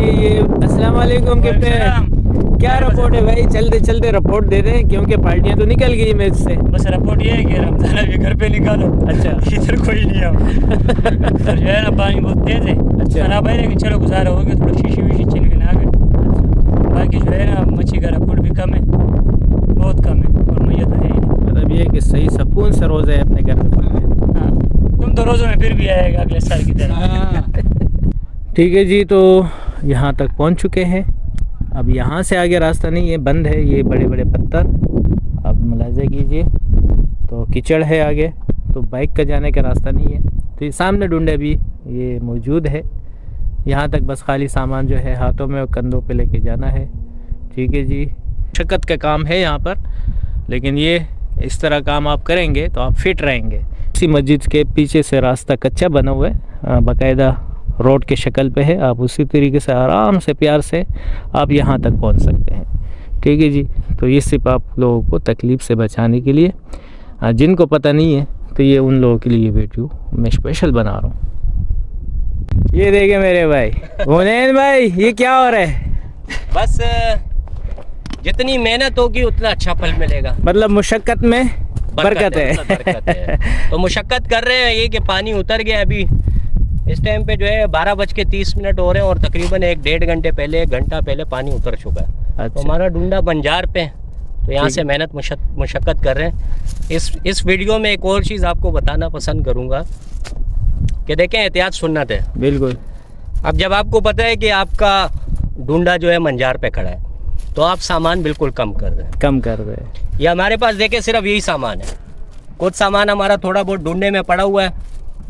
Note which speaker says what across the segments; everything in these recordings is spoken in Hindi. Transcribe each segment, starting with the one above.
Speaker 1: ये अस्सलाम वालेकुम कैप्टन। क्या रिपोर्ट है भाई? चलते चलते रिपोर्ट दे दें क्योंकि पार्टियां तो निकल गई मैच से।
Speaker 2: बस रिपोर्ट ये है कि रमजान अभी घर पे निकालो।
Speaker 1: अच्छा
Speaker 2: इधर कोई नहीं है। और जो है ना पानी बहुत तेज है।
Speaker 1: अच्छा
Speaker 2: खाना भाई लेकिन चलो गुजारा हो गया, थोड़ा शीशी वीशी छिन के आ गए। बाकी जो है ना मच्छी का रिपोर्ट भी कम है, बहुत कम है और मैया तो है ही नहीं।
Speaker 1: मतलब ये कि सही सुकून से रोज़ है अपने घर में।
Speaker 2: हाँ तुम तो रोज़ों में फिर भी आएगा अगले साल की तरह।
Speaker 1: ठीक है जी, तो यहाँ तक पहुँच चुके हैं। अब यहाँ से आगे रास्ता नहीं है, बंद है। ये बड़े बड़े पत्थर आप मुलाज़ा कीजिए, तो कीचड़ है आगे, तो बाइक का जाने का रास्ता नहीं है। तो ये सामने ढूंढे भी ये मौजूद है। यहाँ तक बस खाली सामान जो है हाथों में और कंधों पे लेके जाना है। ठीक है जी, मशक्क़त का काम है यहाँ पर, लेकिन ये इस तरह काम आप करेंगे तो आप फिट रहेंगे। इसी मस्जिद के पीछे से रास्ता कच्चा बना हुआ है, बाकायदा रोड के शक्ल पे है। आप उसी तरीके से आराम से प्यार से आप यहाँ तक पहुँच सकते हैं। ठीक है जी, तो ये सिर्फ आप लोगों को तकलीफ़ से बचाने के लिए, जिनको पता नहीं है तो ये उन लोगों के लिए वीडियो मैं स्पेशल बना रहा हूँ। ये देखे मेरे भाई हुनैन भाई, ये क्या हो रहा है?
Speaker 2: बस जितनी मेहनत होगी उतना अच्छा फल मिलेगा।
Speaker 1: मतलब मुशक्क़त में बरकत है।
Speaker 2: बरकत है। तो मुशक्क़त कर रहे हैं, ये कि पानी उतर गया। अभी इस टाइम पे जो है 12:30 हो रहे हैं और तकरीबन 1-1.5 घंटे पहले, 1 घंटा पहले पानी उतर चुका है।
Speaker 1: अच्छा।
Speaker 2: तो हमारा डूंडा बंजार पे, तो यहाँ से मेहनत मुशक्क़त कर रहे हैं। इस वीडियो में एक और चीज़ आपको बताना पसंद करूँगा कि देखें, एहतियात सुन्नत है।
Speaker 1: बिल्कुल।
Speaker 2: अब जब आपको पता है कि आपका डूंडा जो है मंजार पे खड़ा है, तो आप सामान बिल्कुल कम कर दें।
Speaker 1: कम कर रहे हैं।
Speaker 2: ये हमारे पास देखें सिर्फ यही सामान है। कुछ सामान हमारा थोड़ा बहुत ढूंढने में पड़ा हुआ है,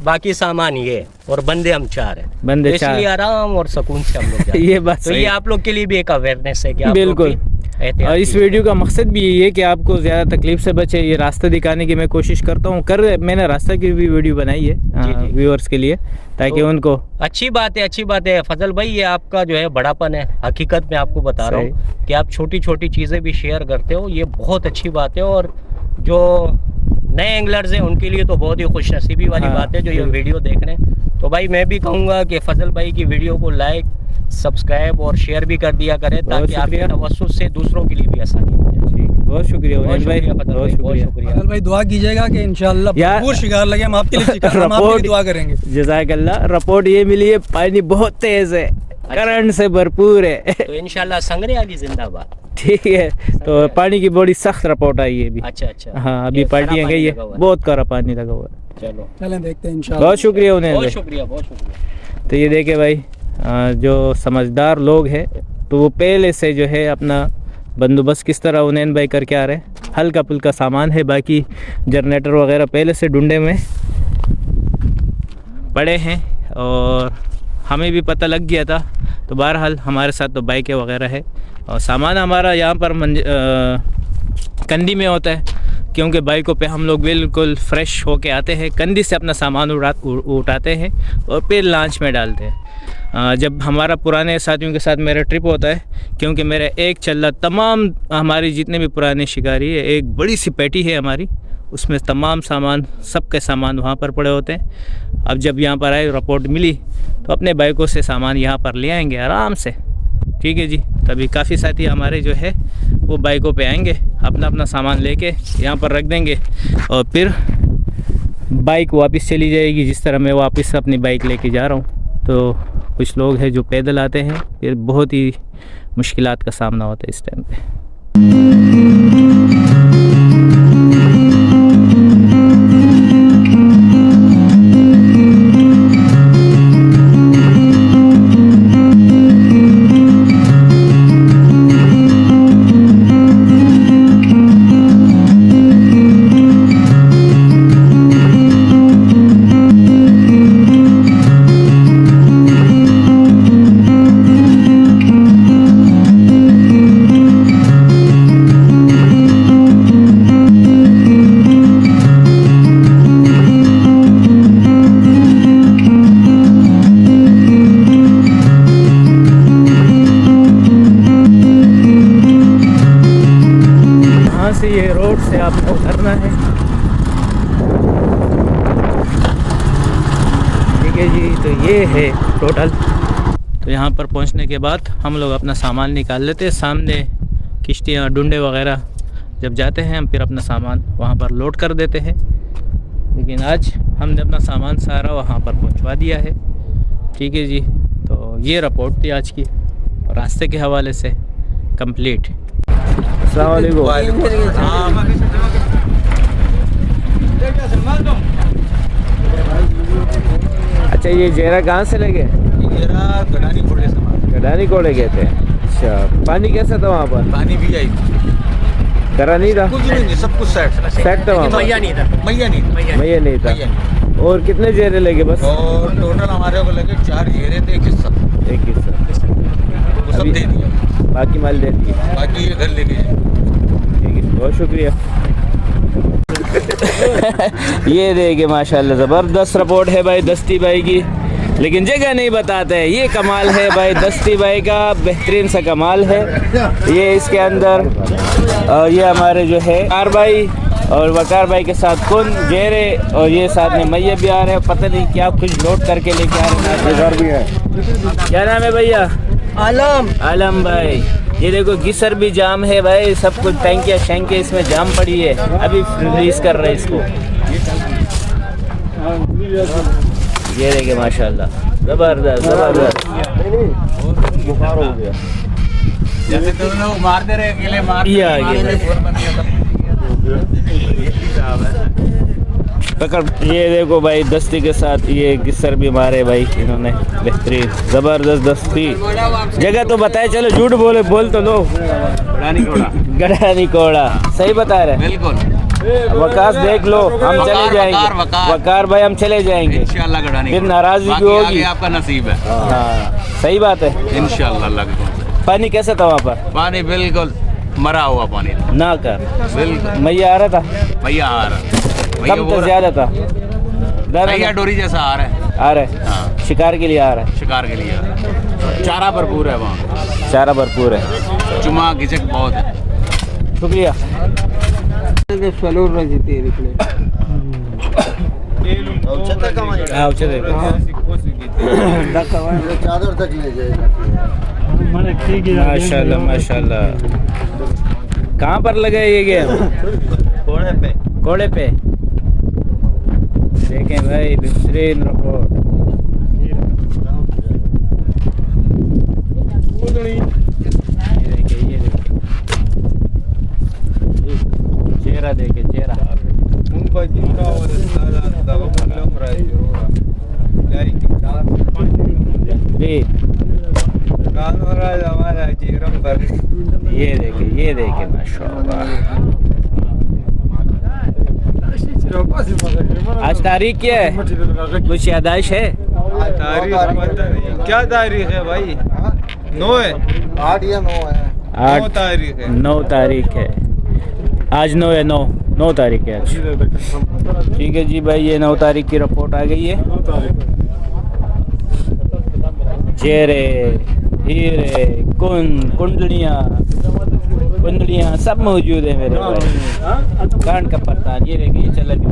Speaker 2: बाकी सामान ये, और बंदे हम 4 हैं।
Speaker 1: बंदे
Speaker 2: तो
Speaker 1: 4,
Speaker 2: इसलिए आराम और सुकून से हम लोग
Speaker 1: ये बात
Speaker 2: तो
Speaker 1: सही
Speaker 2: ये
Speaker 1: है।
Speaker 2: आप लोग के लिए भी एक अवेयरनेस है कि आप
Speaker 1: बिल्कुल।
Speaker 2: लोग भी एहतियात
Speaker 1: और इस
Speaker 2: कीजिए।
Speaker 1: वीडियो का मकसद भी यही है कि आपको ज़्यादा तकलीफ से बचे। ये रास्ता दिखाने की मैं कोशिश करता हूँ। मैंने रास्ता की भी वीडियो बनाई है
Speaker 2: जी।
Speaker 1: व्यूअर्स के लिए, ताकि
Speaker 2: तो
Speaker 1: उनको
Speaker 2: अच्छी बात है, अच्छी बात है फजल भाई। ये आपका जो है बड़ापन है। हकीकत में आपको बता रहा हूँ कि आप छोटी छोटी चीज़ें भी शेयर करते हो, ये बहुत अच्छी बात है। और जो नए एंगलर्स हैं उनके लिए तो बहुत ही खुशनसीबी वाली बात है जो ये वीडियो देख रहे हैं। तो भाई मैं भी कहूँगा कि फजल भाई की वीडियो को लाइक, सब्सक्राइब और शेयर भी कर दिया करें, ताकि आपके तवज्जुह से दूसरों के लिए भी आसानी हो जाए।
Speaker 1: ठीक, बहुत शुक्रिया भाई, बहुत शुक्रिया।
Speaker 3: फजल भाई दुआ कीजिएगा कि इंशाल्लाह भरपूर शिकार लगे। हम आपके लिए शिकार, हम आपके लिए दुआ करेंगे।
Speaker 1: जज़ाकल्लाह। रिपोर्ट ये मिली है, पानी बहुत तेज है, करंट से भरपूर है।
Speaker 2: तो इंशाल्लाह संगरे अली जिंदाबाद।
Speaker 1: ठीक है, तो पानी की बड़ी सख्त रिपोर्ट आई है अभी।
Speaker 2: अच्छा।
Speaker 1: हाँ, अभी पार्टियाँ गई है, बहुत कड़ा पानी लगा हुआ है।
Speaker 2: चलो
Speaker 3: चलें देखते हैं इंशाल्लाह।
Speaker 1: बहुत शुक्रिया उन्हें।
Speaker 2: बहुत शुक्रिया।
Speaker 1: तो ये देखे भाई, जो समझदार लोग हैं तो वो पहले से जो है अपना बंदोबस्त किस तरह उन्हें भाई करके आ रहे हैं। हल्का फुल्का सामान है, बाकी जनरेटर वगैरह पहले से ढूंढे में पड़े हैं और हमें भी पता लग गया था। तो बहरहाल हमारे साथ तो बाइकें वगैरह है और सामान हमारा यहाँ पर कंदी में होता है, क्योंकि बाइकों पे हम लोग बिल्कुल फ्रेश होके आते हैं, कंदी से अपना सामान उठाते हैं और फिर लॉन्च में डालते हैं। जब हमारा पुराने साथियों के साथ मेरा ट्रिप होता है, क्योंकि मेरा एक चल्ला तमाम हमारी जितने भी पुराने शिकारी है, एक बड़ी सी पेटी है हमारी, उसमें तमाम सामान, सबके सामान वहाँ पर पड़े होते हैं। अब जब यहाँ पर आए रिपोर्ट मिली तो अपने बाइकों से सामान यहाँ पर ले आएंगे आराम से। ठीक है जी, तभी काफ़ी साथी हमारे जो है वो बाइकों पे आएंगे, अपना अपना सामान लेके यहाँ पर रख देंगे और फिर बाइक वापस चली जाएगी, जिस तरह मैं वापस अपनी बाइक लेके जा रहा हूँ। तो कुछ लोग हैं जो पैदल आते हैं, फिर बहुत ही मुश्किलात का सामना होता है इस टाइम पे। से ये रोड से आपको उतरना है। ठीक है जी, तो ये है टोटल। तो यहाँ पर पहुँचने के बाद हम लोग अपना सामान निकाल लेते हैं। सामने किश्तियाँ डुंडे वगैरह जब जाते हैं हम फिर अपना सामान वहाँ पर लोड कर देते हैं। लेकिन आज हमने अपना सामान सारा वहाँ पर पहुँचवा दिया है। ठीक है जी, तो ये रिपोर्ट थी आज की और रास्ते के हवाले से कंप्लीट। अस्सलाम वालेकुम। अच्छा, ये जेरा कहाँ से ले गए? गडानी कोड़े गए थे। अच्छा, पानी कैसा था वहाँ पर?
Speaker 4: पानी भी आई,
Speaker 1: करा नहीं था?
Speaker 4: कुछ नहीं, सब कुछ
Speaker 1: सेट था वहाँ पर?
Speaker 2: मैया नहीं था।
Speaker 4: मैया
Speaker 1: नहीं था। और कितने जेरे लगे बस?
Speaker 4: और टोटल हमारे को लगे 4 घेरे थे, एक हिस्सा वो सब
Speaker 1: अभी
Speaker 4: दे दिया,
Speaker 1: बाकी माल दे दिया।
Speaker 4: बाकी ये घर लेके जाए।
Speaker 1: ठीक है, बहुत शुक्रिया। ये देखिए माशाल्लाह ज़बरदस्त रिपोर्ट है भाई दस्ती भाई की, लेकिन जगह नहीं बताते हैं। ये कमाल है भाई दस्ती भाई का, बेहतरीन सा कमाल है ये इसके अंदर। और ये हमारे जो है वकार भाई और वकार भाई के साथ कौन जेरे और ये साथ में मैया भी आ रहे हैं। पता नहीं क्या कुछ लोड करके लेके आ रहे हैं। क्या नाम है भैया? आलम भाई। ये देखो गिसर भी जाम है भाई, सब कुछ टैंकियाँ शैंकियाँ इसमें जाम पड़ी है। अभी रिलीज कर रहे हैं इसको। ये देखिए माशाल्लाह जबरदस्त। बुखार हो गया
Speaker 4: जैसे तुम लोग मार दे रहे अकेले मार
Speaker 1: ये आ गया। पकड़। ये देखो भाई दस्ती के साथ ये गिसर भी मारे भाई इन्होंने, बेहतरीन ज़बरदस्त दस्ती। जगह तो बताए, चलो झूठ बोल तो लो। गडानी कोड़ा सही बता रहे।
Speaker 4: बिल्कुल
Speaker 1: वकास देख लो, हम चले जाएंगे। वकार भाई हम चले जाएंगे
Speaker 4: इंशाल्लाह गडानी,
Speaker 1: फिर नाराजगी भी होगी।
Speaker 4: आपका नसीब है।
Speaker 1: हाँ सही बात है
Speaker 4: इंशाल्लाह अल्लाह।
Speaker 1: पानी कैसा था वहाँ पर?
Speaker 4: पानी बिल्कुल मरा हुआ पानी
Speaker 1: ना कर,
Speaker 4: बिल्कुल।
Speaker 1: मैया आ रहा था?
Speaker 4: भैया आ रहा,
Speaker 1: कम तो ज्यादा था?
Speaker 4: भैया डोरी जैसा आ रहा है।
Speaker 1: आ रहे
Speaker 4: हाँ,
Speaker 1: शिकार के लिए आ रहा है।
Speaker 4: शिकार के लिए आ रहा है। चारा भरपूर है वहाँ,
Speaker 1: चारा भरपूर है।
Speaker 4: चुमा घिचक बहुत है।
Speaker 1: शुक्रिया। माशाल्लाह माशाल्लाह। कहाँ पर लगा ये गेम? कोड़े पे। देखें भाई बेहतरीन रिपोर्ट। ये देखिए चेहरा देखे चेहरा। ये देखे माशाल्लाह। आज तारीख क्या है? कुछ यादाइश है?
Speaker 5: क्या तारीख है भाई? 9 है।
Speaker 3: 8 या 9 है।
Speaker 5: 9 तारीख है।
Speaker 1: 9 तारीख है आज। 9 है, 9 तारीख है आज। ठीक है जी भाई, ये 9 तारीख की रिपोर्ट आ गई है। चेहरे हीरे कुंडलियाँ सब मौजूद है मेरे पास। कान का पत्ता ये देखिए चला भी